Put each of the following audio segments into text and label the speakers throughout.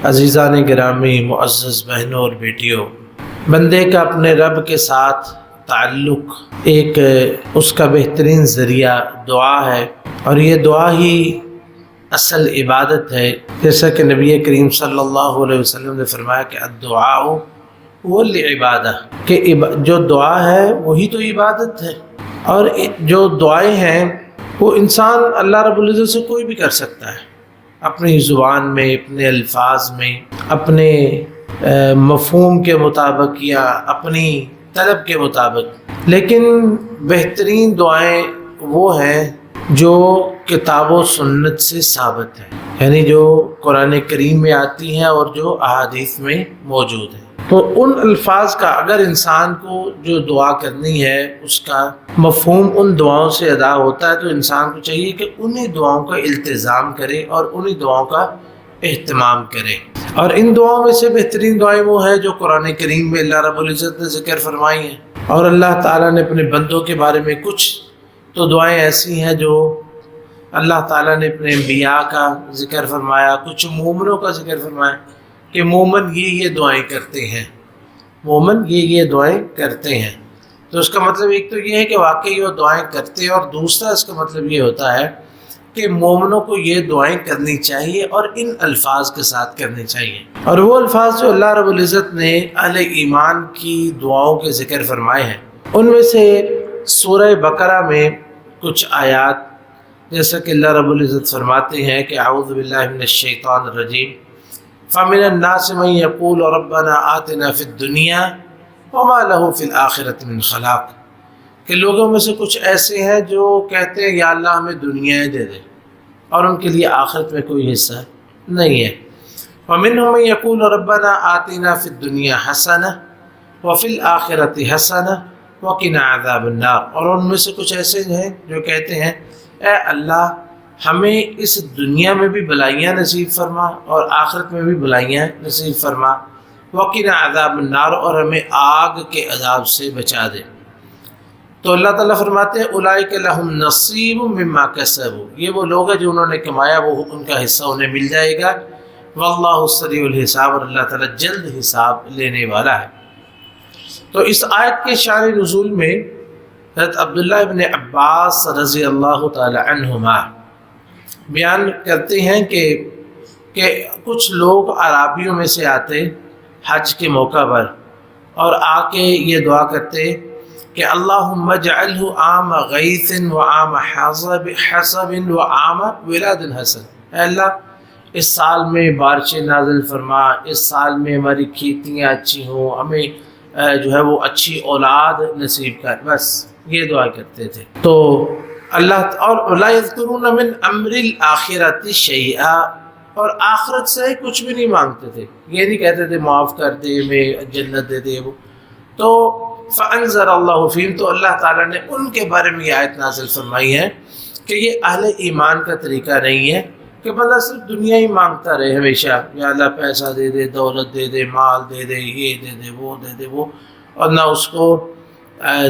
Speaker 1: عزیزان گرامی، معزز بہنوں اور بیٹیوں، بندے کا اپنے رب کے ساتھ تعلق ایک اس کا بہترین ذریعہ دعا ہے، اور یہ دعا ہی اصل عبادت ہے، جیسا کہ نبی کریم صلی اللہ علیہ وسلم نے فرمایا کہ الدعاء هو العبادہ، کہ جو دعا ہے وہی تو عبادت ہے۔ اور جو دعائیں ہیں وہ انسان اللہ رب العزت سے کوئی بھی کر سکتا ہے، اپنی زبان میں، اپنے الفاظ میں، اپنے مفہوم کے مطابق یا اپنی طلب کے مطابق، لیکن بہترین دعائیں وہ ہیں جو کتاب و سنت سے ثابت ہیں، یعنی جو قرآن کریم میں آتی ہیں اور جو احادیث میں موجود ہیں۔ تو ان الفاظ کا اگر انسان کو جو دعا کرنی ہے اس کا مفہوم ان دعاؤں سے ادا ہوتا ہے، تو انسان کو چاہیے کہ انہی دعاؤں کا التزام کرے اور انہی دعاؤں کا اہتمام کرے۔ اور ان دعاؤں میں سے بہترین دعائیں وہ ہیں جو قرآن کریم میں اللہ رب العزت نے ذکر فرمائی ہیں، اور اللہ تعالیٰ نے اپنے بندوں کے بارے میں کچھ تو دعائیں ایسی ہیں جو اللہ تعالیٰ نے اپنے انبیاء کا ذکر فرمایا، کچھ مومنوں کا ذکر فرمایا کہ مومن یہ دعائیں کرتے ہیں، مومن یہ دعائیں کرتے ہیں۔ تو اس کا مطلب ایک تو یہ ہے کہ واقعی وہ دعائیں کرتے ہیں، اور دوسرا اس کا مطلب یہ ہوتا ہے کہ مومنوں کو یہ دعائیں کرنی چاہیے اور ان الفاظ کے ساتھ کرنی چاہیے۔ اور وہ الفاظ جو اللہ رب العزت نے اہل ایمان کی دعاؤں کے ذکر فرمائے ہیں، ان میں سے سورہ بقرہ میں کچھ آیات، جیسا کہ اللہ رب العزت فرماتے ہیں کہ اعوذ باللہ من الشیطان الرجیم فَمِنَ النَّاسِ مَن يَقُولُ رَبَّنَا آتِنَا فِي الدُّنْيَا وَمَا لَهُ فِي الْآخِرَةِ مِنْ خَلَاقٍ، کہ لوگوں میں سے کچھ ایسے ہیں جو کہتے ہیں یا اللہ ہمیں دنیا دے دے، اور ان کے لیے آخرت میں کوئی حصہ نہیں ہے۔ وَمِنْهُم مَن يَقُولُ رَبَّنَا آتِنَا فِي الدُّنْيَا حَسَنَةً وَفِي الْآخِرَةِ حَسَنَةً وَقِنَا عَذَابَ النَّارِ، اور ان میں سے کچھ ایسے ہیں جو کہتے ہیں اے اللہ ہمیں اس دنیا میں بھی بھلائیاں نصیب فرما اور آخرت میں بھی بھلائیاں نصیب فرما، وقنا عذاب النار، اور ہمیں آگ کے عذاب سے بچا دے۔ تو اللہ تعالیٰ فرماتے ہیں اولئک لہم نصیب مما کسبوا، یہ وہ لوگ ہیں جو انہوں نے کمایا وہ ان کا حصہ انہیں مل جائے گا، واللہ سریع الحساب، اور اللہ تعالیٰ جلد حساب لینے والا ہے۔ تو اس آیت کے شان نزول میں حضرت عبداللہ ابن عباس رضی اللہ تعالی عنہما بیان کرتے ہیں کہ کچھ لوگ عرابیوں میں سے آتے حج کے موقع پر اور آ کے یہ دعا کرتے کہ اللہم اجعلہ عام غیث و عام حسب و عام ولاد حسن، اے اللہ اس سال میں بارشیں نازل فرما، اس سال میں ہماری کھیتیاں اچھی ہوں، ہمیں جو ہے وہ اچھی اولاد نصیب کر، بس یہ دعا کرتے تھے۔ تو اللہ اور لا یذکرون من امر الآخرۃ شیئا، اور آخرت سے کچھ بھی نہیں مانگتے تھے، یہ نہیں کہتے تھے معاف کر دے، میں جنت دے دے وہ۔ تو فانزل اللہ فیہم، تو اللہ تعالیٰ نے ان کے بارے میں یہ آیت نازل فرمائی ہے کہ یہ اہل ایمان کا طریقہ نہیں ہے کہ بندہ صرف دنیا ہی مانگتا رہے ہمیشہ، یا اللہ پیسہ دے دے، دولت دے دے، مال دے دے، یہ دے دے، وہ دے دے، وہ، اور نہ اس کو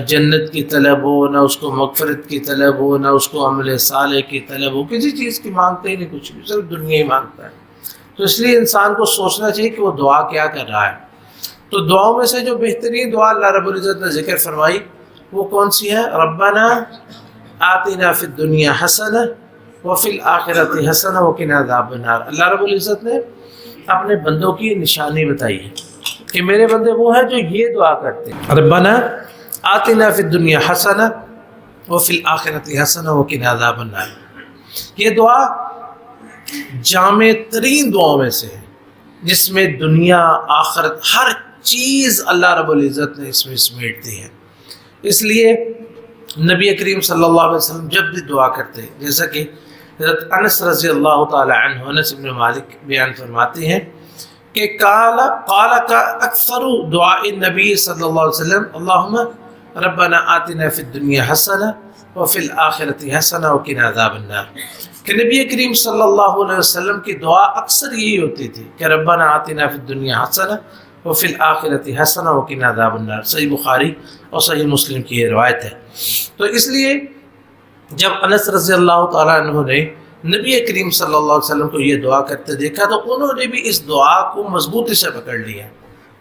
Speaker 1: جنت کی طلب ہو، نہ اس کو مغفرت کی طلب ہو، نہ اس کو عمل صالح کی طلب ہو، کسی چیز کی مانگتے ہی نہیں، کچھ بھی، صرف دنیا ہی مانگتا ہے۔ تو اس لیے انسان کو سوچنا چاہیے کہ وہ دعا کیا کر رہا ہے۔ تو دعاؤں میں سے جو بہترین دعا اللہ رب العزت نے ذکر فرمائی وہ کون سی ہے؟ ربنا آتنا فی الدنیا حسنہ وفی الآخرۃ حسنہ وقنا عذاب النار۔ اللہ رب العزت نے اپنے بندوں کی نشانی بتائی ہے کہ میرے بندے وہ ہیں جو یہ دعا کرتے ہیں، ربنا آتنا فی الدنیا حسنہ وفی الآخرۃ حسنہ وقنا عذاب النار۔ یہ دعا جامع ترین دعاؤں میں سے ہے، جس میں دنیا آخرت ہر چیز اللہ رب العزت نے اس میں سمیٹ دی ہے۔ اس لیے نبی کریم صلی اللہ علیہ وسلم جب بھی دعا کرتے ہیں، جیسا کہ حضرت انس رضی اللہ تعالی عنہ، انس بن مالک بیان فرماتے ہیں کہ قال کا اکثر دعاء النبی صلی اللہ علیہ وسلم اللہم ربنا آتنا فی الدنیا حسنہ وفی الآخرۃ حسنہ وقنا عذاب النار، کہ نبی کریم صلی اللہ علیہ وسلم کی دعا اکثر یہی ہوتی تھی کہ ربنا آتنا فی الدنیا حسنہ وفی الآخرۃ حسنہ وقنا عذاب النار۔ صحیح بخاری اور صحیح مسلم کی یہ روایت ہے۔ تو اس لیے جب انس رضی اللہ تعالیٰ عنہ نے نبی کریم صلی اللہ علیہ وسلم کو یہ دعا کرتے دیکھا تو انہوں نے بھی اس دعا کو مضبوطی سے پکڑ لیا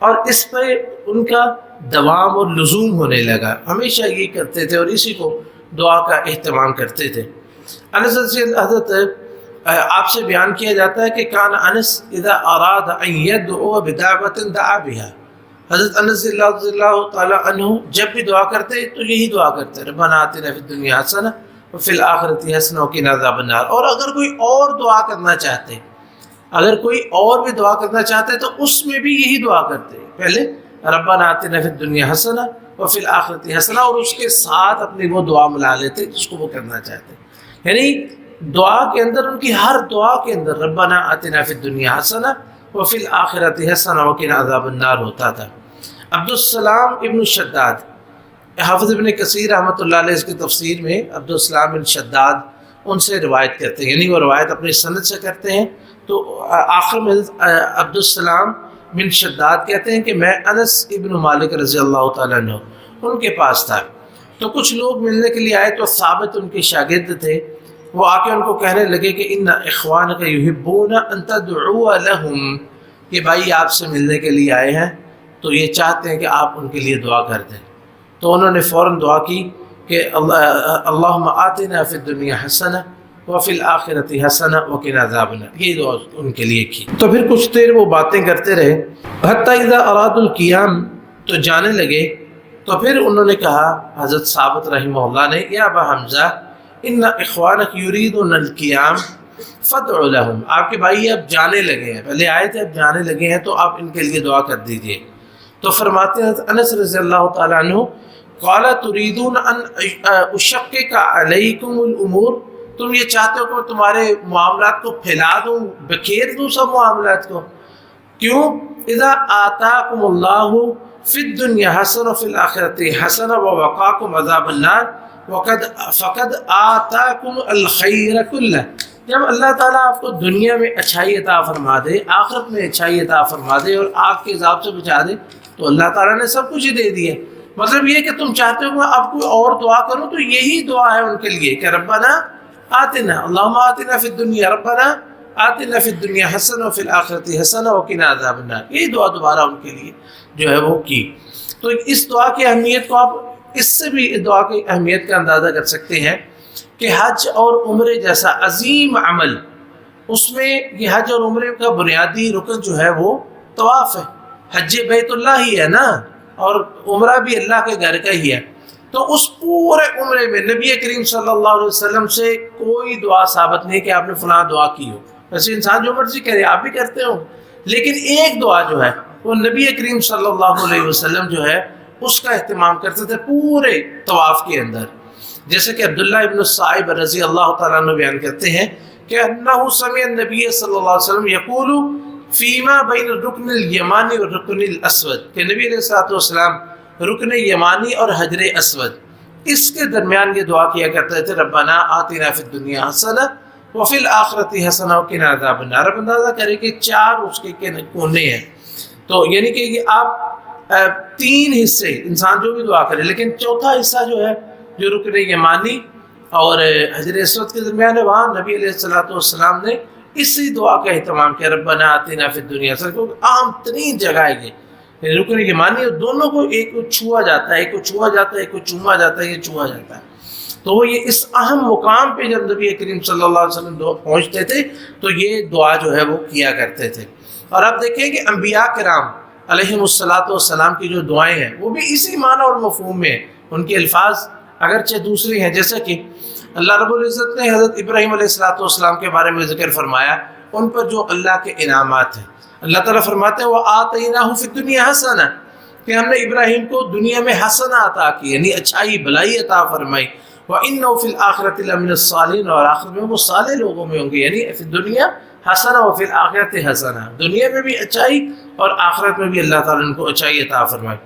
Speaker 1: اور اس پہ ان کا دوام اور لزوم ہونے لگا، ہمیشہ یہی کرتے تھے اور اسی کو دعا کا اہتمام کرتے تھے۔ انس سے حضرت آپ سے بیان کیا جاتا ہے کہ کان انس اذا اراد ان يدعو بدعوۃ دعا بها، حضرت انس رضی اللہ تعالی عنہ جب بھی دعا کرتے تو یہی دعا کرتے ربنا آتنا فی الدنیا حسنہ وفی الآخرۃ حسنہ وقنا عذاب النار۔ اور اگر کوئی اور دعا کرنا چاہتے، اگر کوئی اور بھی دعا کرنا چاہتے تو اس میں بھی یہی دعا کرتے، پہلے ربنا آتنا فی الدنیا حسنہ وفی الآخرۃ حسنہ اور اس کے ساتھ اپنی وہ دعا ملا لیتے جس کو وہ کرنا چاہتے۔ یعنی دعا کے اندر ان کی ہر دعا کے اندر ربنا آتنا فی الدنیا حسنہ وفی الآخرۃ حسنہ وقنا عذاب النار ہوتا تھا۔ عبدالسلام ابن شداد، حافظ ابن کثیر رحمۃ اللہ علیہ اس کی تفسیر میں عبدالسلام بن شداد ان سے روایت کرتے ہیں، یعنی وہ روایت اپنی سند سے کرتے ہیں، تو آخر میں عبدالسلام بن شداد کہتے ہیں کہ میں انس ابن مالک رضی اللہ تعالیٰ عنہ ان کے پاس تھا، تو کچھ لوگ ملنے کے لیے آئے تو ثابت ان کے شاگرد تھے، وہ آ کے ان کو کہنے لگے کہ ان اخوانک یحبون ان تدعو لہم، کہ بھائی آپ سے ملنے کے لیے آئے ہیں تو یہ چاہتے ہیں کہ آپ ان کے لیے دعا کر دیں۔ تو انہوں نے فوراً دعا کی کہ اللہم آتنا فی الدنیا حسنہ وفی الآخرۃ حسنہ وقنا عذاب النار، یہ دعا ان کے لیے کی۔ تو پھر کچھ دیر وہ باتیں کرتے رہے، حتی اذا ارادوا القیام، تو جانے لگے، تو پھر انہوں نے کہا حضرت ثابت رحمہ اللہ نے، یا ابا حمزہ ان اخوانک یریدون القیام فادع لہم، آپ کے بھائی اب جانے لگے ہیں، پہلے آئے تھے اب جانے لگے ہیں تو آپ ان کے لیے دعا کر دیجئے۔ تو فرماتے ہیں انس رضی اللہ تعالیٰ عنہ قال تريدون ان اشقق علیکم الامور، تم یہ چاہتے ہو کہ تمہارے معاملات کو پھیلا دوں، بکھیر دوں سب معاملات کو، کیوں؟ اذا آتاکم اللہ فی الدنیا حسنہ وفی الآخرۃ حسنہ ووقاکم عذاب النار فقد آتاکم الخیر کلہ، جب اللہ تعالیٰ آپ کو دنیا میں اچھائی عطا فرما دے، آخرت میں اچھائی عطا فرما دے اور آگ کے عذاب سے بچا دے تو اللہ تعالیٰ نے سب کچھ ہی دے دیا۔ مطلب یہ کہ تم چاہتے ہو کہ اب کوئی اور دعا کروں تو یہی دعا ہے ان کے لیے کہ ربنا آتنا، اللہم آتنا فی الدنیا، ربنا آتنا فی الدنیا حسنہ وفی الآخرۃ حسنہ وقنا عذاب النار، یہی دعا دوبارہ ان کے لیے جو ہے وہ کی۔ تو اس دعا کی اہمیت کو آپ اس سے بھی دعا کی اہمیت کا اندازہ کر سکتے ہیں کہ حج اور عمرے جیسا عظیم عمل، اس میں یہ حج اور عمرے کا بنیادی رکن جو ہے وہ طواف ہے، حج بیت اللہ ہی ہے نا، اور عمرہ بھی اللہ کے گھر کا ہی ہے۔ تو اس پورے عمرے میں نبی کریم صلی اللہ علیہ وسلم سے کوئی دعا ثابت نہیں کہ آپ نے فلاں دعا کی ہو، ویسے انسان جو مرضی کرے آپ بھی کرتے ہو، لیکن ایک دعا جو ہے وہ نبی کریم صلی اللہ علیہ وسلم جو ہے اس کا اہتمام کرتے تھے پورے طواف کے اندر، جیسے کہ عبداللہ ابن الصائب رضی اللہ تعالیٰ عنہ بیان کرتے ہیں کہ انہ سمع النبی صلی اللہ علیہ وسلم یقول فیما بین الرکن الیمانی والرکن الاسود، کہ نبی علیہ الصلوۃ والسلام رکن یمانی اور حجر اسود اس کے درمیان یہ دعا کیا کرتے تھے ربنا آتنا فی الدنیا حسنہ وفی الآخرۃ حسنہ وقنا عذاب النار۔ اب اندازہ کریں کہ 4 اس کے کونے ہیں، تو یعنی کہ یہ آپ 3 حصے انسان جو بھی دعا کرے، لیکن چوتھا حصہ جو ہے جو رکن یمانی اور حجر اسود کے درمیان ہے، وہاں نبی علیہ الصلوۃ والسلام نے اسی دعا کا اہتمام کیا ربنا آتنا فی الدنیا، کو عام ترین جگہ ہے یہ رکن یمانی، اور دونوں کو ایک کو چھوا جاتا ہے، ایک کو چھوا جاتا ہے، ایک کو چوما جاتا ہے، یہ چھوا جاتا ہے۔ تو وہ یہ اس اہم مقام پہ جب نبی کریم صلی اللہ علیہ وسلم پہنچتے تھے تو یہ دعا جو ہے وہ کیا کرتے تھے۔ اور اب دیکھیں کہ انبیاء کرام علیہم الصلوۃ والسلام کی جو دعائیں ہیں وہ بھی اسی معنی اور مفہوم میں، ان کے الفاظ اگرچہ دوسری ہیں، جیسے کہ اللہ رب العزت نے حضرت ابراہیم علیہ الصلوۃ والسلام کے بارے میں ذکر فرمایا، ان پر جو اللہ کے انعامات ہیں، اللہ تعالیٰ فرماتے ہیں وَآتَيْنَاهُ فِي الدُّنْيَا حَسَنَةً، کہ ہم نے ابراہیم کو دنیا میں حسنہ عطا کی، یعنی اچھائی بھلائی عطا فرمائی، وَإِنَّهُ فِي الْآخِرَةِ لَمِنَ الصَّالِحِينَ، اور آخرت میں وہ صالح لوگوں میں ہوں گے، یعنی فی الدنیا حسنہ وفی الآخرۃ حسنہ، دنیا میں بھی اچھائی اور آخرت میں بھی اللہ تعالیٰ نے ان کو اچھائی عطا فرمائی۔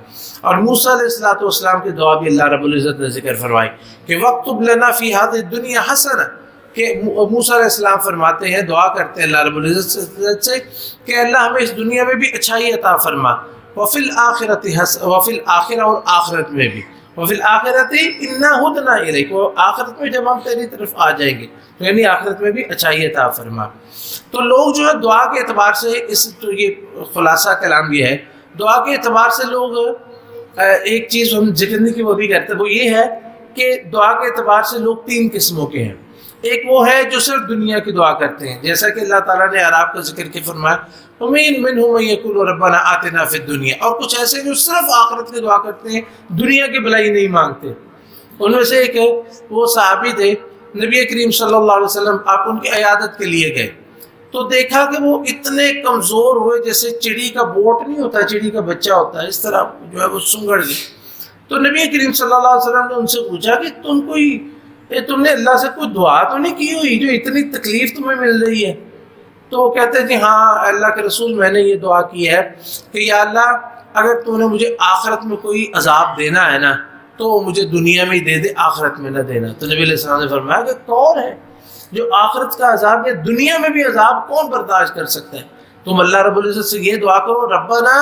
Speaker 1: اور موسیٰ علیہ الصلوۃ والسلام کی دعا بھی اللہ رب العزت نے ذکر فرمائی کہ وَاكْتُبْ لَنَا فِي هَذِهِ الدُّنْيَا حَسَنَةً، کہ موسیٰ علیہ السلام فرماتے ہیں، دعا کرتے ہیں اللہ رب العزت سے کہ اللہ ہمیں اس دنیا میں بھی اچھائی عطا فرما، وفی الآخرۃ اور آخرت میں بھی، وفی الآخرۃ انا ہدنا الیک، وہ آخرت میں جب ہم تیری طرف آ جائیں گے تو یعنی آخرت میں بھی اچائی عطا فرما۔ تو لوگ جو ہے دعا کے اعتبار سے تو یہ خلاصہ کلام یہ ہے، دعا کے اعتبار سے لوگ ایک چیز ہم ذکر نہیں کی وہ بھی کرتے، وہ یہ ہے کہ دعا کے اعتبار سے لوگ 3 قسموں کے ہیں۔ ایک وہ ہے جو صرف دنیا کی دعا کرتے ہیں، جیسا کہ اللہ تعالیٰ نے اعراف کا ذکر کے فرمایا وَمِنْهُم مَّن يَقُولُ رَبَّنَا آتِنَا فِي الدُّنْيَا، اور کچھ ایسے جو صرف آخرت کی دعا کرتے ہیں، دنیا کی بھلائی نہیں مانگتے۔ ان میں سے ایک وہ صحابی تھے، نبی کریم صلی اللہ علیہ وسلم، آپ ان کی عیادت کے لیے گئے تو دیکھا کہ وہ اتنے کمزور ہوئے جیسے چڑی کا بوٹ نہیں ہوتا، چڑی کا بچہ ہوتا ہے، اس طرح جو ہے وہ سنگڑ گئے۔ تو نبی کریم صلی اللہ علیہ وسلم نے ان سے پوچھا کہ تم نے اللہ سے کوئی دعا تو نہیں کی ہوئی جو اتنی تکلیف تمہیں مل رہی ہے؟ تو وہ کہتے ہیں جی ہاں اللہ کے رسول، میں نے یہ دعا کی ہے کہ یا اللہ اگر تو نے مجھے آخرت میں کوئی عذاب دینا ہے نا تو مجھے دنیا میں ہی دے دے، آخرت میں نہ دینا۔ تو نبی علیہ السلام نے فرمایا کہ کون ہے جو آخرت کا عذاب یا دنیا میں بھی عذاب کون برداشت کر سکتا ہے؟ تم اللہ رب العزت سے یہ دعا کرو ربنا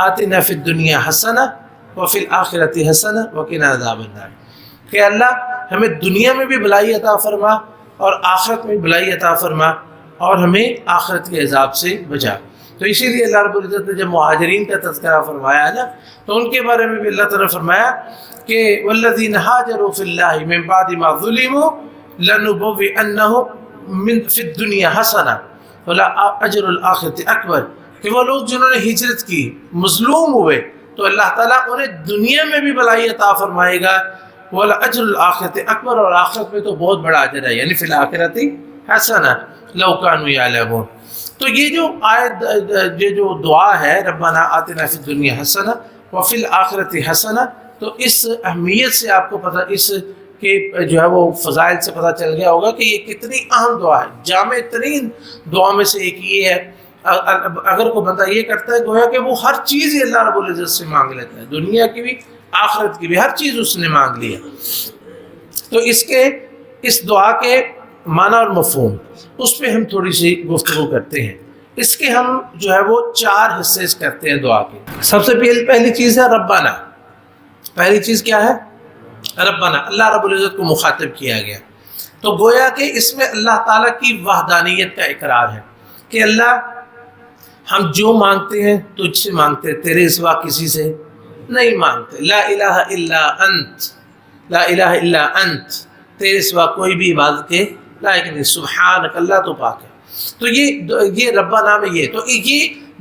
Speaker 1: آتنا فی الدنیا حسنہ وفی الآخرۃ حسنہ وقنا عذاب النار، کہ اللہ ہمیں دنیا میں بھی بھلائی عطا فرما اور آخرت میں بھی بھلائی عطا فرما اور ہمیں آخرت کے عذاب سے بچا۔ تو اسی لیے اللہ رب العزت نے جب مہاجرین کا تذکرہ فرمایا ہے نا تو ان کے بارے میں بھی اللہ تعالیٰ نے فرمایا کہ والذین ہاجروا فی اللہ من بعد ما ظلموا لنبوئنہم فی الدنیا حسنہ ولاجر الآخرۃ اکبر، کہ وہ لوگ جنہوں نے ہجرت کی مظلوم ہوئے تو اللہ تعالیٰ انہیں دنیا میں بھی بھلائی عطا فرمائے گا، ولاجر الآخرۃ اکبر، اور آخرت میں تو بہت بڑا اجر ہے، یعنی فی الآخرۃ حسنہ لو کانوا یعلمون۔ تو یہ جو آیت، یہ جو دعا ہے ربنا آتنا فی الدنیا حسنہ وفی الآخرۃ حسنہ، تو اس اہمیت سے آپ کو پتہ، اس کے جو ہے وہ فضائل سے پتہ چل گیا ہوگا کہ یہ کتنی اہم دعا ہے۔ جامع ترین دعا میں سے ایک یہ ہے، اگر کوئی بندہ یہ کرتا ہے گویا کہ وہ ہر چیز ہی اللہ رب العزت سے مانگ لیتا ہے، دنیا کی بھی آخرت کی بھی، ہر چیز اس نے مانگ لی ہے۔ تو اس دعا کے معنی اور مفہوم، اس پہ ہم تھوڑی سی گفتگو کرتے ہیں۔ اس کے ہم جو ہے وہ 4 حصے کرتے ہیں دعا کے۔ سب سے پہلی چیز ہے ربنا۔ پہلی چیز کیا ہے؟ ربنا، اللہ رب العزت کو مخاطب کیا گیا، تو گویا کہ اس میں اللہ تعالیٰ کی وحدانیت کا اقرار ہے کہ اللہ ہم جو مانگتے ہیں تجھ سے مانگتے، تیرے سوا کسی سے نہیں مانگتے۔ لا الہ الا انت، لا الہ الا انت، تیرے سوا کوئی بھی عبادت کے لائق نہیں، سبحانک، اللہ تو پاک ہے۔ تو یہ ربنا میں یہ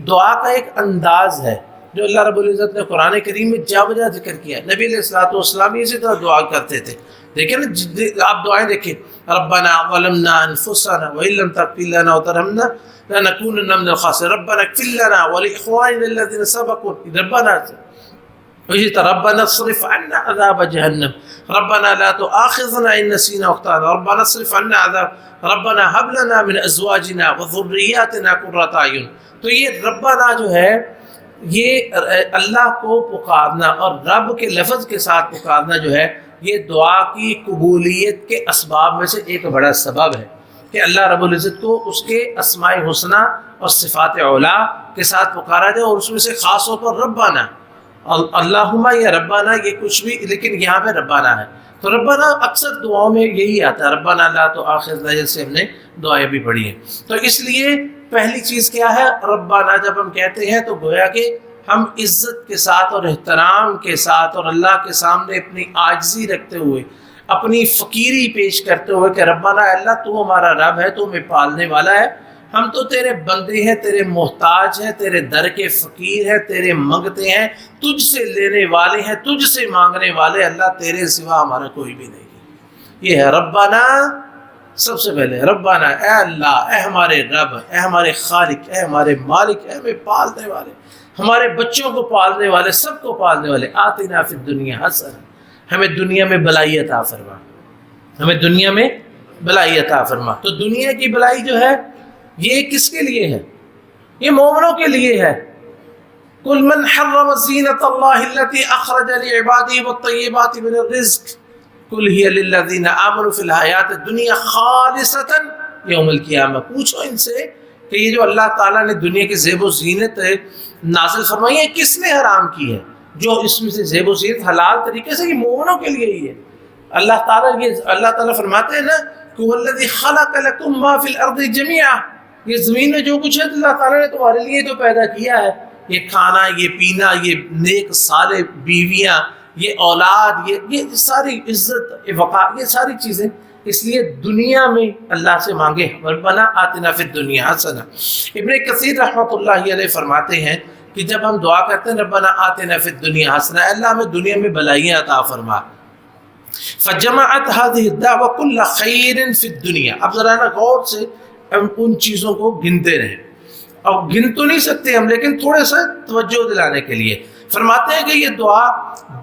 Speaker 1: دعا کا ایک انداز ہے جو اللہ رب العزت نے قرآن کریم میں جا بجا ذکر کیا۔ نبی علیہ الصلوۃ والسلام اسی طرح دعا کرتے تھے، دیکھیں نا، آپ دعائیں دیکھیں، ربنا ظلمنا انفسنا وان لم تغفر لنا وترحمنا لنكونن من الخاسرین، ربنا اغفر لنا ولاخواننا الذين سبقونا، ربنا وجی ربنا اصرف عنا عذاب جہنم، ربنا لا تؤاخذنا ان نسینا واخطانا، ربنا اصرف عنا عذاب، ربنا هب لنا من ازواجنا وذرياتنا قرۃ اعین۔ تو یہ ربنا جو ہے یہ اللہ کو پکارنا اور رب کے لفظ کے ساتھ پکارنا جو ہے یہ دعا کی قبولیت کے اسباب میں سے ایک بڑا سبب ہے کہ اللہ رب العزت کو اس کے اسماء حسنہ اور صفات علا کے ساتھ پکارا جائے، اور اس میں سے خاص طور پر ربنا، اللہم یا ربنا، یہ کچھ بھی، لیکن یہاں پہ ربنا ہے۔ تو ربنا اکثر دعاؤں میں یہی آتا ہے، ربنا لا تؤاخذنا، جیسے ہم نے دعائیں بھی پڑھی ہیں۔ تو اس لیے پہلی چیز کیا ہے؟ ربنا جب ہم کہتے ہیں تو گویا کہ ہم عزت کے ساتھ اور احترام کے ساتھ اور اللہ کے سامنے اپنی عاجزی رکھتے ہوئے، اپنی فقیری پیش کرتے ہوئے کہ ربنا، اللہ تو ہمارا رب ہے، تو ہمیں پالنے والا ہے، ہم تو تیرے بندے ہیں، تیرے محتاج ہیں، تیرے در کے فقیر ہیں، تیرے منگتے ہیں، تجھ سے لینے والے ہیں، تجھ سے مانگنے والے، اللہ تیرے سوا ہمارا کوئی بھی نہیں۔ یہ ہے ربنا، سب سے پہلے ربنا، اے اللہ، اے ہمارے رب، اے ہمارے خالق، اے ہمارے مالک، اے ہمیں پالنے والے، ہمارے بچوں کو پالنے والے، سب کو پالنے والے، آتنا فی الدنیا حسنہ، ہمیں دنیا میں بھلائی عطا فرما، ہمیں دنیا میں بھلائی عطا فرما۔ تو دنیا کی بھلائی جو ہے یہ کس کے لیے ہے؟ یہ مومنوں کے لیے ہے۔ قل من حرم زینۃ اللہ التی اخرج لعباده والطیبات من الرزق قل هی للذین آمنوا فی الحیات الدنیا خالصۃ یوم القیامہ۔ پوچھو ان سے کہ یہ جو اللہ تعالیٰ نے دنیا کی زیب و زینت نازل فرمائی ہے کس نے حرام کی ہے؟ جو اس میں سے زیب و زینت حلال طریقے سے، یہ مومنوں کے لیے ہی ہے۔ اللہ تعالیٰ فرماتے ہیں نا کہ والذی خلق لکم ما فی الارض جمیعا، یہ زمین میں جو کچھ ہے اللہ تعالیٰ نے تمہارے لیے تو پیدا کیا ہے، یہ کھانا، یہ پینا، یہ نیک صالح بیویاں، یہ اولاد، یہ ساری عزت وقار، یہ ساری چیزیں۔ اس لیے دنیا میں اللہ سے مانگے ربنا آتنا فی الدنیا حسنہ۔ ابن کثیر رحمۃ اللہ علیہ فرماتے ہیں کہ جب ہم دعا کرتے ہیں ربنا آتنا فی الدنیا حسنہ، اللہ ہمیں دنیا میں بھلائیاں عطا فرما، فجمعت هذه الدعوة كل خیر فی الدنیا۔ اب ذرا نا غور سے ان چیزوں کو گنتے رہیں، اور گن تو نہیں سکتے ہم، لیکن تھوڑے سا توجہ دلانے کے لیے فرماتے ہیں کہ یہ دعا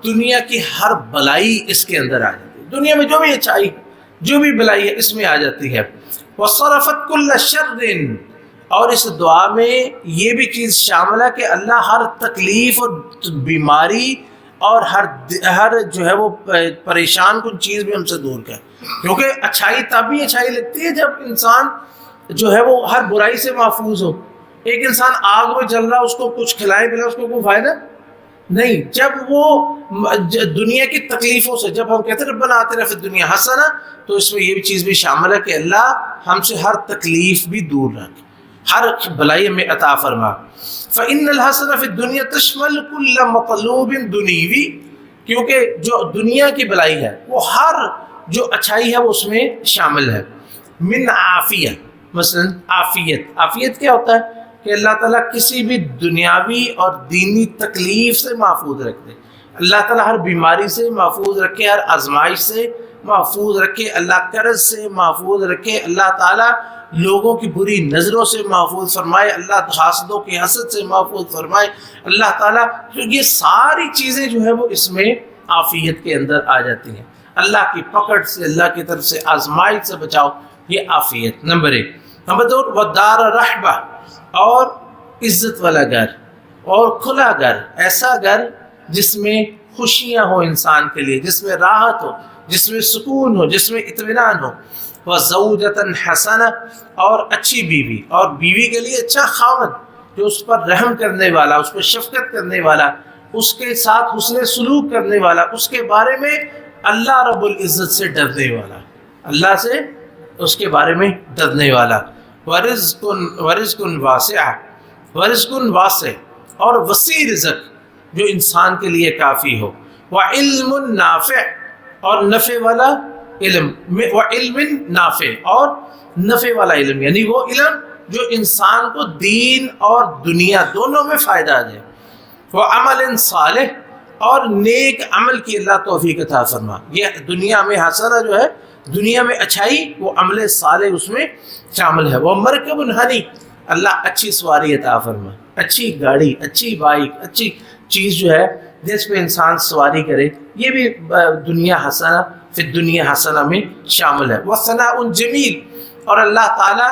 Speaker 1: دنیا کی ہر بلائی اس کے اندر آ جاتی ہے، دنیا میں جو بھی اچھائی، جو بھی بلائی ہے اس میں آ جاتی ہے۔ وصرفت كل شر، اور اس دعا میں یہ بھی چیز شامل ہے کہ اللہ ہر تکلیف اور بیماری اور ہر جو ہے وہ پریشان کن چیز بھی ہم سے دور کر، کیونکہ اچھائی تب بھی اچھائی لگتی ہے جب انسان جو ہے وہ ہر برائی سے محفوظ ہو۔ ایک انسان آگ میں جل رہا، اس کو کچھ کھلائے پلائے، اس کو کوئی فائدہ نہیں۔ جب وہ دنیا کی تکلیفوں سے، جب ہم کہتے ہیں ربنا آتنا فی الدنیا حسنہ، تو اس میں یہ بھی چیز بھی شامل ہے کہ اللہ ہم سے ہر تکلیف بھی دور رکھ، ہر بلائی میں عطا فرما۔ فإن الحسنہ فی الدنیا تشمل کل مطلوب دنیوی، کیونکہ جو دنیا کی بلائی ہے وہ ہر جو اچھائی ہے وہ اس میں شامل ہے۔ من عافیہ، مثلا عافیت کیا ہوتا ہے کہ اللہ تعالیٰ کسی بھی دنیاوی اور دینی تکلیف سے محفوظ رکھ دے، اللہ تعالیٰ ہر بیماری سے محفوظ رکھے، ہر آزمائش سے محفوظ رکھے، اللہ قرض سے محفوظ رکھے، اللہ تعالیٰ لوگوں کی بری نظروں سے محفوظ فرمائے، اللہ حاسدوں کی حسد سے محفوظ فرمائے، اللہ تعالیٰ، یہ ساری چیزیں جو ہے وہ اس میں عافیت کے اندر آ جاتی ہیں۔ اللہ کی پکڑ سے، اللہ کی طرف سے آزمائش سے بچاؤ، یہ عافیت نمبر 1۔ نمبر 2، ودار رحبہ، اور عزت والا گھر اور کھلا گھر، ایسا گھر جس میں خوشیاں ہو انسان کے لیے، جس میں راحت ہو، جس میں سکون ہو، جس میں اطمینان ہو۔ وزوجۃ حسنہ، اور اچھی بیوی، اور بیوی کے لیے اچھا خاوند جو اس پر رحم کرنے والا، اس پر شفقت کرنے والا، اس کے ساتھ حسن سلوک کرنے والا، اس کے بارے میں اللہ رب العزت سے ڈرنے والا، اللہ سے اس کے بارے میں ڈرنے والا۔ ورزق واسع، اور وسیع رزق جو انسان کے لیے کافی ہو۔ وعلم نافع، اور نفع والا علم، وعلم نافع، اور نفع والا علم، یعنی وہ علم جو انسان کو دین اور دنیا دونوں میں فائدہ دے۔ وعمل صالح، اور نیک عمل کی اللہ توفیق عطا فرما۔ یہ دنیا میں حسنہ جو ہے، دنیا میں اچھائی، وہ عمل صالح اس میں شامل ہے۔ وہ مرکب ہنی، اللہ اچھی سواری عطا فرما، اچھی گاڑی، اچھی بائک، اچھی چیز جو ہے جس پہ انسان سواری کرے، یہ بھی دنیا حسنہ فی الدنیا حسنہ میں شامل ہے۔ وثناء جمیل، اور اللہ تعالیٰ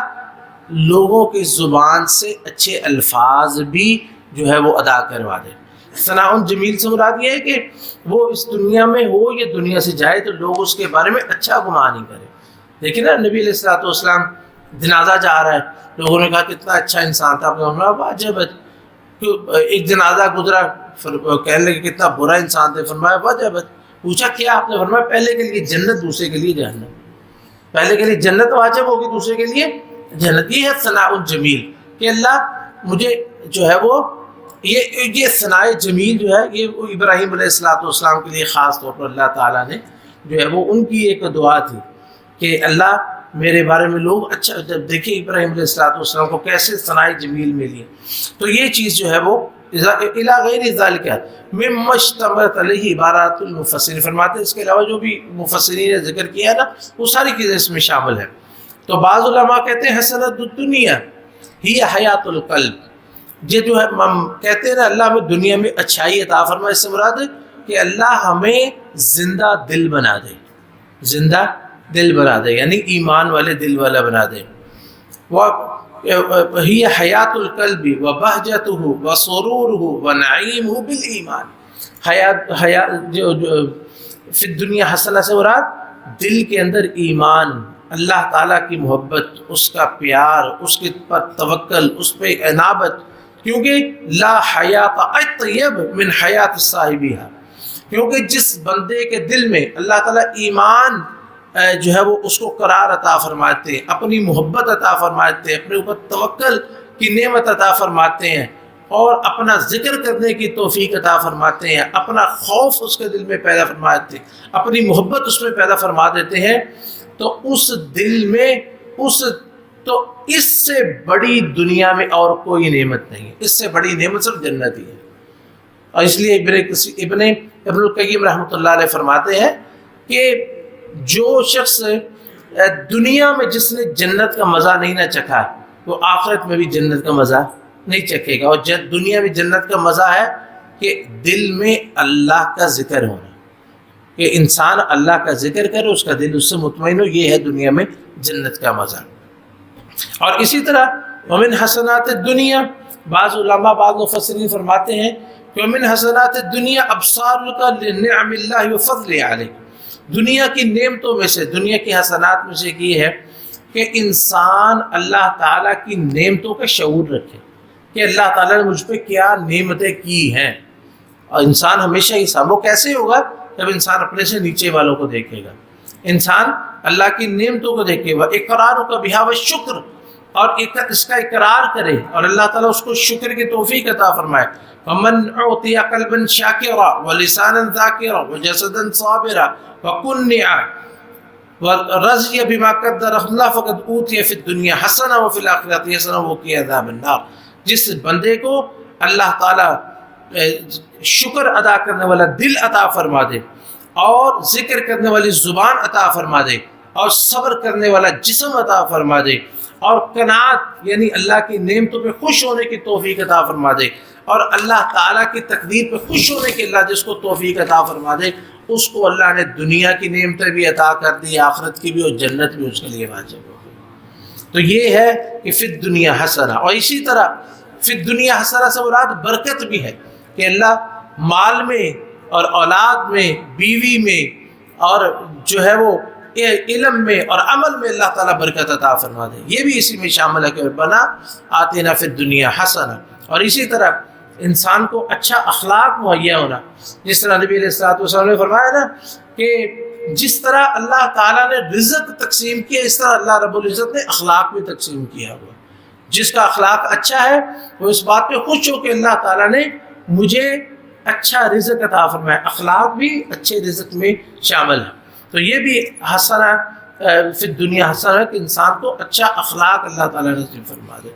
Speaker 1: لوگوں کی زبان سے اچھے الفاظ بھی جو ہے وہ ادا کروا دے۔ ثناء جمیل سے مراد یہ ہے کہ وہ اس دنیا میں ہو یا دنیا سے جائے تو لوگ اس کے بارے میں اچھا گمان ہی کریں۔ دیکھیں نا، نبی علیہ الصلوۃ والسلام جنازہ جا رہا ہے، لوگوں نے کہا کتنا اچھا انسان تھا، واجب ہے۔ ایک جنازہ گزرا، کہنے لگے کتنا برا انسان تھے، فرمایا واجب ہے۔ پوچھا کیا؟ آپ نے فرمایا پہلے کے لیے جنت، دوسرے کے لیے جہنم۔ پہلے کے لیے جنت واجب ہوگی، دوسرے کے لیے جنت۔ یہ ہے ثناء جمیل کہ اللہ مجھے جو ہے وہ یہ ثناء جمیل جو ہے، یہ ابراہیم علیہ السلام کے لیے خاص طور پر اللہ تعالیٰ نے جو ہے وہ ان کی ایک دعا تھی کہ اللہ میرے بارے میں لوگ اچھا، جب دیکھیں ابراہیم علیہ السلام کو کیسے ثناء جمیل ملی، تو یہ چیز جو ہے وہ الی غیر ذالک مما اشتملت علیہ عبارات المفسرین، فرماتے ہیں اس کے علاوہ جو بھی مفسرین نے ذکر کیا ہے نا، وہ ساری چیزیں اس میں شامل ہیں۔ تو بعض علماء کہتے ہیں حسنۃ الدنیا ہی حیات القلب، یہ جو ہے ہم کہتے ہیں نا اللہ ہمیں دنیا میں اچھائی عطا فرمائے، اس سے مراد ہے کہ اللہ ہمیں زندہ دل بنا دے، زندہ دل بنا دے، یعنی ایمان والے دل والا بنا دے۔ وہی حیات القلب وبہجتہ وسرورہ ونعیمہ بالایمان، حیات جو فی الدنیا حسنہ سے مراد دل کے اندر ایمان، اللہ تعالیٰ کی محبت، اس کا پیار، اس کے پر توکل، اس پہ عنابت، کیونکہ لا حیات اطیب من حیات صاحبها، کیونکہ جس بندے کے دل میں اللہ تعالیٰ ایمان جو ہے وہ اس کو قرار عطا فرماتے ہیں، اپنی محبت عطا فرماتے ہیں، اپنے اوپر توکل کی نعمت عطا فرماتے ہیں، اور اپنا ذکر کرنے کی توفیق عطا فرماتے ہیں، اپنا خوف اس کے دل میں پیدا فرماتے ہیں، اپنی محبت اس میں پیدا فرما دیتے ہیں، تو اس دل میں اس سے بڑی دنیا میں اور کوئی نعمت نہیں ہے، اس سے بڑی نعمت صرف جنت ہی ہے۔ اور اس لیے ابن القیم رحمۃ اللہ علیہ فرماتے ہیں کہ جو شخص دنیا میں جس نے جنت کا مزہ نہیں نہ چکھا، وہ آخرت میں بھی جنت کا مزہ نہیں چکھے گا۔ اور دنیا میں جنت کا مزہ ہے کہ دل میں اللہ کا ذکر ہونا، کہ انسان اللہ کا ذکر کرے، اس کا دل اس سے مطمئن ہو، یہ ہے دنیا میں جنت کا مزہ۔ اور اسی طرح ومن حسنات الدنیا، بعض علماء بعض مفسرین فرماتے ہیں کہ ومن حسنات الدنیا ابصارک لنعم اللہ وفضل علیک، دنیا کی نعمتوں میں سے، دنیا کی حسنات میں سے یہ ہے کہ انسان اللہ تعالیٰ کی نعمتوں کا شعور رکھے کہ اللہ تعالیٰ نے مجھ پہ کیا نعمتیں کی ہیں۔ اور انسان ہمیشہ ہی وہ کیسے ہوگا جب انسان اپنے سے نیچے والوں کو دیکھے گا، انسان اللہ کی نعمتوں کو دیکھے گا، اقرار کا بہا و شکر، اور اس کا اقرار کرے اور اللہ تعالیٰ اس کو شکر کی توفیق عطا فرمائے۔ ومن اعطی قلبا شاکرا ولسانا ذاکرا وجسدا صابرا وقنع ورضی بما قدر اللہ فقد اوتی فی الدنیا حسنہ وفی الآخرۃ حسنہ وقی عذاب النار۔ جس بندے کو اللہ تعالیٰ شکر ادا کرنے والا دل عطا فرما دے، اور ذکر کرنے والی زبان عطا فرما دے، اور صبر کرنے والا جسم عطا فرما دے، اور قناعت یعنی اللہ کی نعمتوں پہ خوش ہونے کی توفیق عطا فرما دے، اور اللہ تعالیٰ کی تقدیر پہ خوش ہونے کی اللہ جس کو توفیق عطا فرما دے، اس کو اللہ نے دنیا کی نعمتیں بھی عطا کر دی، آخرت کی بھی، اور جنت بھی اس کے لیے واجب ہو گئی۔ تو یہ ہے کہ فی الدنیا حسنہ۔ اور اسی طرح فی الدنیا حسنہ سے مراد برکت بھی ہے، کہ اللہ مال میں اور اولاد میں، بیوی میں، اور جو ہے وہ علم میں اور عمل میں اللہ تعالیٰ برکت عطا فرما دے، یہ بھی اسی میں شامل ہے کہ ربنا آتنا فی الدنیا حسنہ۔ اور اسی طرح انسان کو اچھا اخلاق مہیا ہونا، جس طرح نبی علیہ الصلوۃ والسلام نے فرمایا نا کہ جس طرح اللہ تعالیٰ نے رزق تقسیم کیا، اس طرح اللہ رب العزت نے اخلاق بھی تقسیم کیا ہوا۔ جس کا اخلاق اچھا ہے وہ اس بات پہ خوش ہو کہ اللہ تعالیٰ نے مجھے اچھا رزق عطا فرمایا، اخلاق بھی اچھے رزق میں شامل ہے۔ تو یہ بھی حسنہ فی الدنیا حسنہ ہے کہ انسان کو اچھا اخلاق اللہ تعالیٰ نصیب فرما دے۔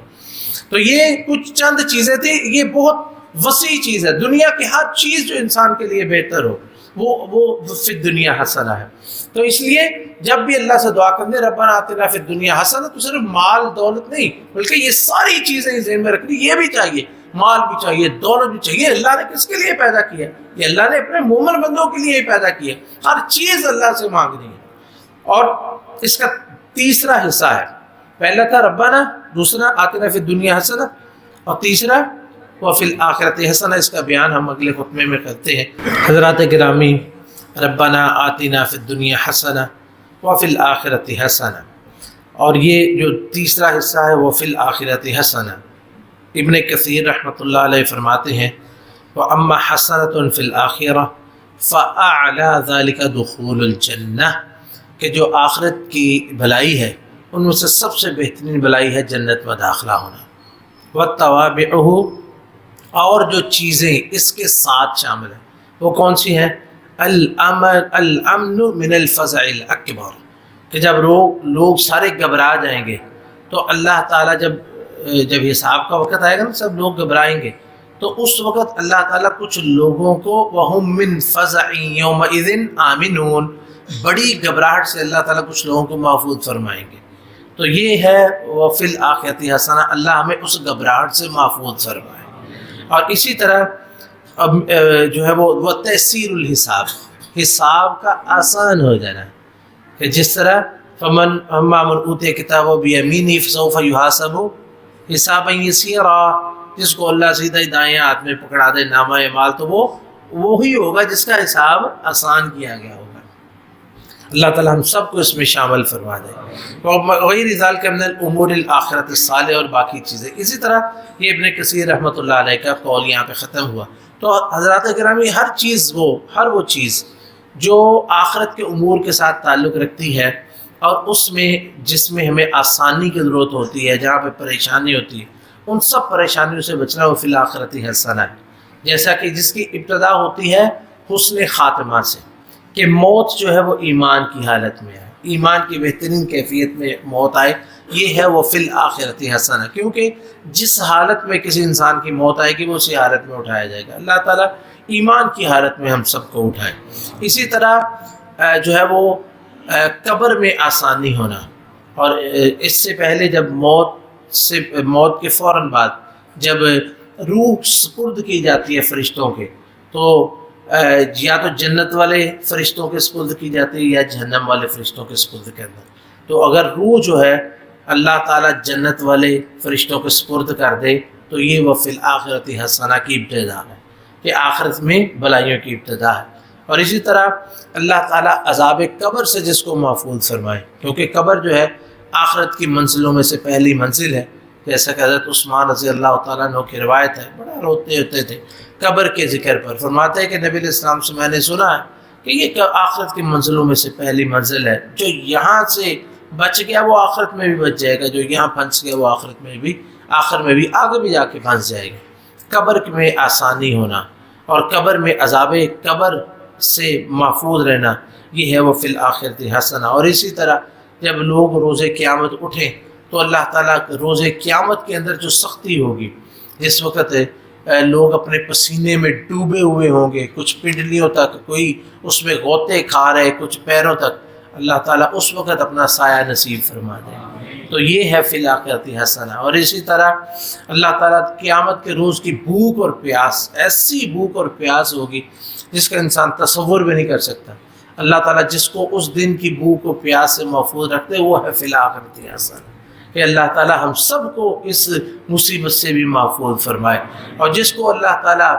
Speaker 1: تو یہ کچھ چند چیزیں تھیں، یہ بہت وسیع چیز ہے، دنیا کی ہر چیز جو انسان کے لیے بہتر ہو وہ فی الدنیا حسنہ ہے۔ تو اس لیے جب بھی اللہ سے دعا کرنے ربنا آتنا فی الدنیا حسنہ، تو صرف مال دولت نہیں بلکہ یہ ساری چیزیں ذہن میں رکھنی، یہ بھی چاہیے، مال بھی چاہیے، دولت بھی چاہیے۔ اللہ نے کس کے لیے پیدا کیا؟ یہ اللہ نے اپنے مومن بندوں کے لیے ہی پیدا کیا، ہر چیز اللہ سے مانگنی ہے۔ اور اس کا تیسرا حصہ ہے، پہلا تھا ربنا، دوسرا آتنا فی الدنیا حسنہ، اور تیسرا وفی الآخرۃ حسنہ۔ اس کا بیان ہم اگلے خطبے میں کرتے ہیں۔ حضرات گرامی، ربنا آتنا فی الدنیا حسنہ وفی الآخرۃ حسنہ، اور یہ جو تیسرا حصہ ہے وفی الآخرۃ حسنہ، ابن کثیر رحمۃ اللہ علیہ فرماتے ہیں وَأَمَّا حَسَنَةٌ فِي الْآخِرَةِ فَأَعْلَى ذَلِكَ دُخُولُ الْجَنَّةِ، کہ جو آخرت کی بھلائی ہے ان میں سے سب سے بہترین بھلائی ہے جنت میں داخلہ ہونا۔ وَالتَّوَابِعُهُ، اور جو چیزیں اس کے ساتھ شامل ہیں وہ کون سی ہیں؟ الامن من الفزع الاکبر، کہ جب لوگ سارے گھبرا جائیں گے تو اللہ تعالیٰ جب حساب کا وقت آئے گا نا، سب لوگ گھبرائیں گے، تو اس وقت اللہ تعالیٰ کچھ لوگوں کو وَهُم مِّن فَزَعٍ يَوْمَئِذٍ آمِنُونَ، بڑی گھبراہٹ سے اللہ تعالیٰ کچھ لوگوں کو محفوظ فرمائیں گے۔ تو یہ ہے وفی الآخرۃ حسنہ، اللہ ہمیں اس گھبراہٹ سے محفوظ فرمائے۔ اور اسی طرح جو ہے وہ تیسیر الحساب، حساب کا آسان ہو جانا، کہ جس طرح فمن اما من اوتی کتابہ بیمینہ فسوف یحاسب حسابا یسیرا، جس کو اللہ سیدھا دائیں ہاتھ میں پکڑا دے نامہ اعمال، تو وہ وہی ہوگا جس کا حساب آسان کیا گیا ہوگا۔ اللہ تعالی ہم سب کو اس میں شامل فرما دے. وہی رزال کے اندر امور الآخرت الصالح اور باقی چیزیں. اسی طرح یہ ابن کثیر رحمۃ اللہ علیہ کا قول یہاں پہ ختم ہوا. تو حضرات گرامی ہر وہ چیز جو آخرت کے امور کے ساتھ تعلق رکھتی ہے اور اس میں جس میں ہمیں آسانی کی ضرورت ہوتی ہے، جہاں پہ پریشانی ہوتی ہے، ان سب پریشانیوں سے بچنا وہ فی الآخرت حسنہ ہے. جیسا کہ جس کی ابتدا ہوتی ہے حسن خاتمہ سے، کہ موت جو ہے وہ ایمان کی حالت میں ہے، ایمان کی بہترین کیفیت میں موت آئے، یہ ہے وہ فی الآخرت حسنہ. کیونکہ جس حالت میں کسی انسان کی موت آئے گی وہ اسی حالت میں اٹھایا جائے گا. اللہ تعالیٰ ایمان کی حالت میں ہم سب کو اٹھائے. اسی طرح جو ہے وہ قبر میں آسانی ہونا، اور اس سے پہلے جب موت کے فوراً بعد جب روح سپرد کی جاتی ہے فرشتوں کے، تو یا تو جنت والے فرشتوں کے سپرد کی جاتی ہے یا جہنم والے فرشتوں کے سپرد کے اندر. تو اگر روح جو ہے اللہ تعالیٰ جنت والے فرشتوں کے سپرد کر دے تو یہ وہ فی الآخرت حسنہ کی ابتدا ہے، کہ آخرت میں بلائیوں کی ابتدا ہے. اور اسی طرح اللہ تعالیٰ عذاب قبر سے جس کو محفوظ فرمائے، کیونکہ قبر جو ہے آخرت کی منزلوں میں سے پہلی منزل ہے. جیسا کہ حضرت عثمان رضی اللہ تعالیٰ عنہ کی روایت ہے، بڑا روتے ہوتے تھے قبر کے ذکر پر. فرماتے ہیں کہ نبی علیہ السلام سے میں نے سنا ہے کہ یہ آخرت کی منزلوں میں سے پہلی منزل ہے، جو یہاں سے بچ گیا وہ آخرت میں بھی بچ جائے گا، جو یہاں پھنس گیا وہ آخر میں بھی آگے بھی جا کے پھنس جائے گا. قبر میں آسانی ہونا اور قبر میں عذاب قبر سے محفوظ رہنا، یہ ہے وہ فی الآخرت حسنہ. اور اسی طرح جب لوگ روز قیامت اٹھیں تو اللہ تعالیٰ روز قیامت کے اندر جو سختی ہوگی، جس وقت لوگ اپنے پسینے میں ڈوبے ہوئے ہوں گے، کچھ پنڈلیوں تک، کوئی اس میں غوطے کھا رہے، کچھ پیروں تک، اللہ تعالیٰ اس وقت اپنا سایہ نصیب فرما دے. تو یہ ہے فی الآخرت حسنہ. اور اسی طرح اللہ تعالیٰ قیامت کے روز کی بھوک اور پیاس، ایسی بھوک اور پیاس ہوگی جس کا انسان تصور بھی نہیں کر سکتا. اللہ تعالیٰ جس کو اس دن کی بھوک و پیاس سے محفوظ رکھتے وہ ہے فی الآخرت حسنہ. کہ اللہ تعالیٰ ہم سب کو اس مصیبت سے بھی محفوظ فرمائے، اور جس کو اللہ تعالیٰ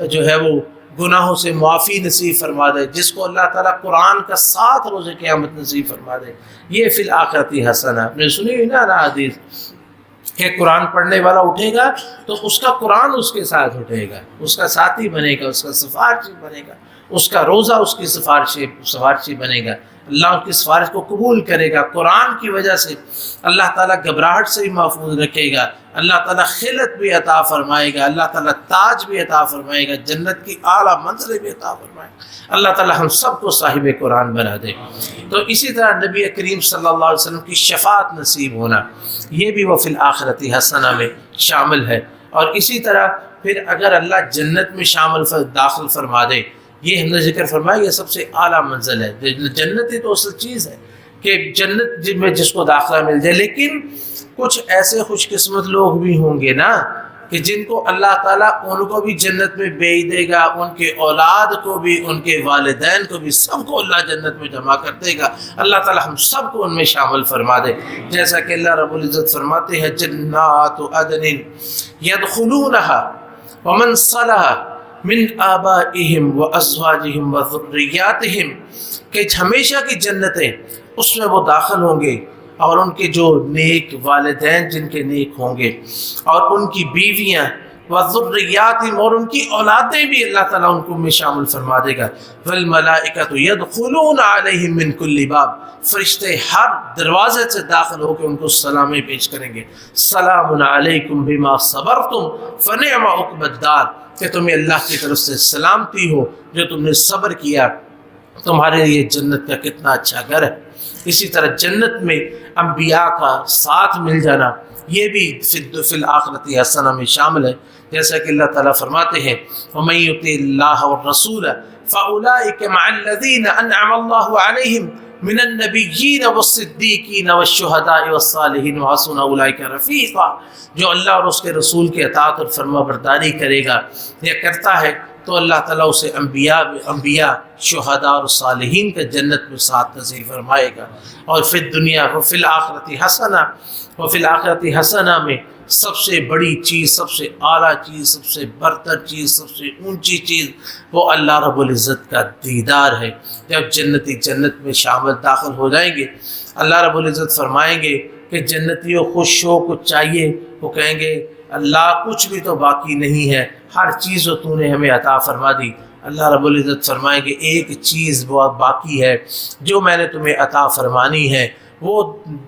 Speaker 1: جو ہے وہ گناہوں سے معافی نصیب فرما دے، جس کو اللہ تعالیٰ قرآن کا ساتھ روز قیامت نصیب فرما دے، یہ فی الآخرت حسنہ. آپ نے سنی ہوئی نا حدیث کہ قرآن پڑھنے والا اٹھے گا تو اس کا قرآن اس کے ساتھ اٹھے گا، اس کا ساتھی بنے گا، اس کا سفارشی بنے گا، اس کا روزہ اس کی سفارشی بنے گا. اللہ ان کی سفارش کو قبول کرے گا. قرآن کی وجہ سے اللہ تعالیٰ گھبراہٹ سے بھی محفوظ رکھے گا، اللہ تعالیٰ خلت بھی عطا فرمائے گا، اللہ تعالیٰ تاج بھی عطا فرمائے گا، جنت کی اعلیٰ منزلیں بھی عطا فرمائے گا. اللہ تعالیٰ ہم سب کو صاحب قرآن بنا دے. تو اسی طرح نبی کریم صلی اللہ علیہ وسلم کی شفاعت نصیب ہونا، یہ بھی وہ فی الآخرت حسنہ میں شامل ہے. اور اسی طرح پھر اگر اللہ جنت میں داخل فرما دے، یہ ہم نے ذکر فرمایا یہ سب سے اعلیٰ منزل ہے. جنت ہی تو اصل چیز ہے کہ جنت میں جس کو داخلہ مل جائے. لیکن کچھ ایسے خوش قسمت لوگ بھی ہوں گے نا کہ جن کو اللہ تعالیٰ ان کو بھی جنت میں بھیج دے گا، ان کے اولاد کو بھی، ان کے والدین کو بھی، سب کو اللہ جنت میں جمع کر دے گا. اللہ تعالیٰ ہم سب کو ان میں شامل فرما دے. جیسا کہ اللہ رب العزت فرماتے ہیں جنات عدن يدخلونها ومن صلح من آبائهم وازواجهم وذریاتهم، کہ ہمیشہ کی جنتیں اس میں وہ داخل ہوں گے، اور ان کے جو نیک والدین جن کے نیک ہوں گے، اور ان کی بیویاں، وذریاتهم، اور ان کی اولادیں بھی اللہ تعالیٰ ان کو میں شامل فرما دے گا. والملائکۃ يدخلون علیہم من کل باب، فرشتے ہر دروازے سے داخل ہو کے ان کو سلامیں پیش کریں گے. سلام علیکم بما صبرتم فنعم عقبی الدار، کہ تمہیں اللہ کی طرف سے سلامتی ہو جو تم نے صبر کیا، تمہارے لیے جنت کا کتنا اچھا گھر ہے. اسی طرح جنت میں انبیاء کا ساتھ مل جانا، یہ بھی فی الآخرت حسنہ میں شامل ہے. جیسا کہ اللہ تعالیٰ فرماتے ہیں وَمَن يُطِعِ اللَّهَ وَالرَّسُولَ فَأُولَٰئِكَ مَعَ الَّذِينَ أَنْعَمَ اللَّهُ عَلَيْهِمْ من النبیین والصدیقین والشہداء والصالحین وحسن اولئک رفیقا. جو اللہ اور اس کے رسول کے اطاعت اور فرما برداری کرے گا یا کرتا ہے تو اللہ تعالیٰ اسے انبیاء، شہداء اور صالحین کا جنت میں ساتھ نصیب فرمائے گا. اور پھر دنیا کو فی الآخرت حسنہ، و فی الآخرت حسنہ میں سب سے بڑی چیز، سب سے اعلیٰ چیز، سب سے برتر چیز، سب سے اونچی چیز وہ اللہ رب العزت کا دیدار ہے۔ جب جنتی جنت میں شامل داخل ہو جائیں گے، اللہ رب العزت فرمائیں گے کہ جنتیوں خوش ہو، کچھ چاہیے؟ وہ کہیں گے اللہ کچھ بھی تو باقی نہیں ہے، ہر چیز تو نے ہمیں عطا فرما دی۔ اللہ رب العزت فرمائیں گے ایک چیز بہت باقی ہے جو میں نے تمہیں عطا فرمانی ہے، وہ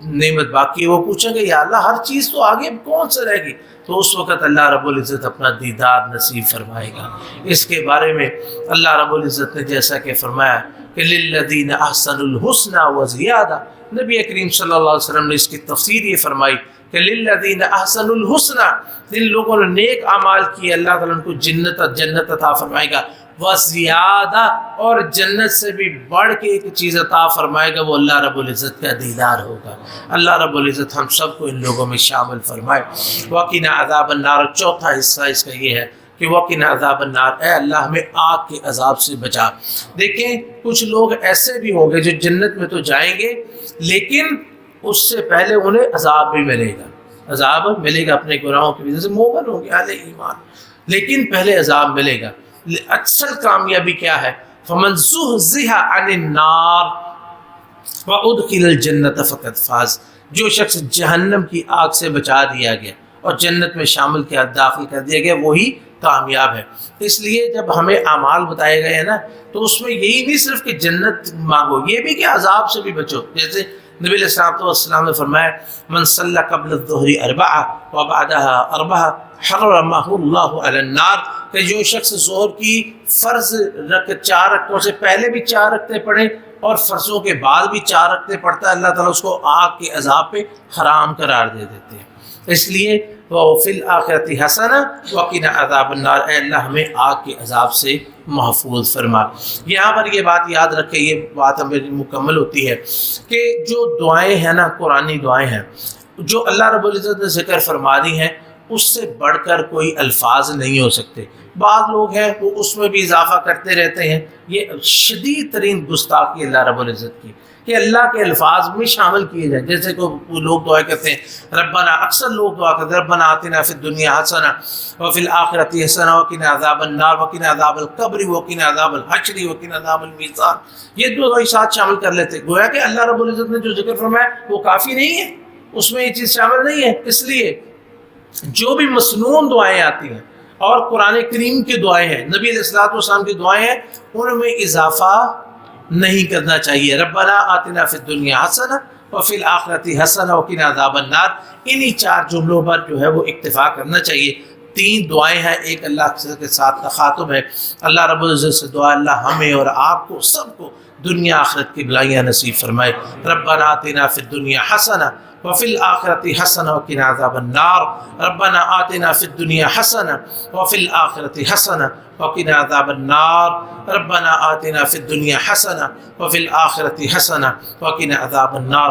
Speaker 1: نعمت باقی ہے۔ وہ پوچھیں گے یا اللہ ہر چیز تو آگے کون سے رہے گی؟ تو اس وقت اللہ رب العزت اپنا دیدار نصیب فرمائے گا۔ اس کے بارے میں اللہ رب العزت نے جیسا کہ فرمایا کہ للذین احسنوا الحسنی وزیادہ، نبی کریم صلی اللہ علیہ وسلم نے اس کی تفسیر یہ فرمائی کہ للذین احسنوا الحسنی، جن لوگوں نے نیک اعمال کیے اللہ تعالیٰ ان کو جنت عطا فرمائے گا، وزیادہ، اور جنت سے بھی بڑھ کے ایک چیز عطا فرمائے گا، وہ اللہ رب العزت کا دیدار ہوگا۔ اللہ رب العزت ہم سب کو ان لوگوں میں شامل فرمائے۔ وقنا عذاب النار، چوتھا حصہ اس کا یہ ہے کہ وقنا عذاب النار، اے اللہ ہمیں آگ کے عذاب سے بچا۔ دیکھیں کچھ لوگ ایسے بھی ہوں گے جو جنت میں تو جائیں گے لیکن اس سے پہلے انہیں عذاب بھی ملے گا، عذاب ملے گا اپنے گناہوں کی وجہ سے، مومن ہوں گے اہل ایمان، لیکن پہلے عذاب ملے گا۔ اصل کامیابی کیا ہے؟ فمن زحزح عن النار وادخل الجنت فقد فاز، جو شخص جہنم کی آگ سے بچا دیا گیا اور جنت میں شامل کیا، داخل کر دیا گیا، وہی کامیاب ہے۔ اس لیے جب ہمیں اعمال بتائے گئے ہیں نا تو اس میں یہی نہیں صرف کہ جنت مانگو، یہ بھی کہ عذاب سے بھی بچو۔ جیسے نبی علیہ السلام نے فرمایا من صلی قبل الظہر اربعہ وبعدها اربعہ حرمہ اللہ علی النار، کہ جو شخص ظہر کی فرض 4 رکعتوں سے پہلے بھی 4 رکعتیں پڑھے اور فرضوں کے بعد بھی 4 رکعتیں پڑھتا ہے، اللہ تعالیٰ اس کو آگ کے عذاب پہ حرام قرار دے دیتے ہیں۔ اس لیے وَفِي الْآخِرَةِ حَسَنَةٌ وَقِنَا عَذَابَ النَّارِ، اے اللہ ہمیں آگ کے عذاب سے محفوظ فرما۔ یہاں پر یہ بات یاد رکھیں، یہ بات ہمیں مکمل ہوتی ہے کہ جو دعائیں ہیں نا، قرآنی دعائیں ہیں جو اللہ رب العزت نے ذکر فرما دی ہیں، اس سے بڑھ کر کوئی الفاظ نہیں ہو سکتے۔ بعض لوگ ہیں وہ اس میں بھی اضافہ کرتے رہتے ہیں، یہ شدید ترین گستاخی اللہ رب العزت کی کہ اللہ کے الفاظ میں شامل کیے جائیں۔ جیسے کوئی لوگ دعا کرتے ہیں ربنا، اکثر لوگ دعا کرتے ہیں ربنا آتنا فی الدنیا حسنہ وفی الآخرۃ حسنہ وقنا عذاب النار وقنا عذاب القبر وقنا عذاب الحشر وقنا عذاب المیزان، یہ دو دعائیں ساتھ شامل کر لیتے ہیں۔ گویا کہ اللہ رب العزت نے جو ذکر فرمایا وہ کافی نہیں ہے، اس میں یہ چیز شامل نہیں ہے۔ اس لیے جو بھی مسنون دعائیں آتی ہیں اور قرآن کریم کی دعائیں ہیں، نبی علیہ الصلوۃ والسلام کی دعائیں ہیں، ان میں اضافہ نہیں کرنا چاہیے۔ ربنا آتنا فی الدنیا حسنہ وفی الآخرۃ حسنہ وقنا عذاب النار، انہی 4 جملوں پر جو ہے وہ اکتفا کرنا چاہیے۔ 3 دعائیں ہیں، ایک اللہ کے ساتھ تخاطب ہے۔ اللہ رب العزت سے دعا اللہ ہمیں اور آپ کو سب کو دنیا آخرت کی بھلائیاں نصیب فرمائے۔ ربنا آتنا فی الدنیا حسنہ وفی الآخرۃ حسنہ وقنا عذاب النار، ربنا آتنا فی الدنیا حسنہ وفی الآخرۃ حسنہ وقنا عذاب النار، ربنا آتنا فی الدنیا حسنہ وفی الآخرۃ حسنہ وقنا عذاب النار۔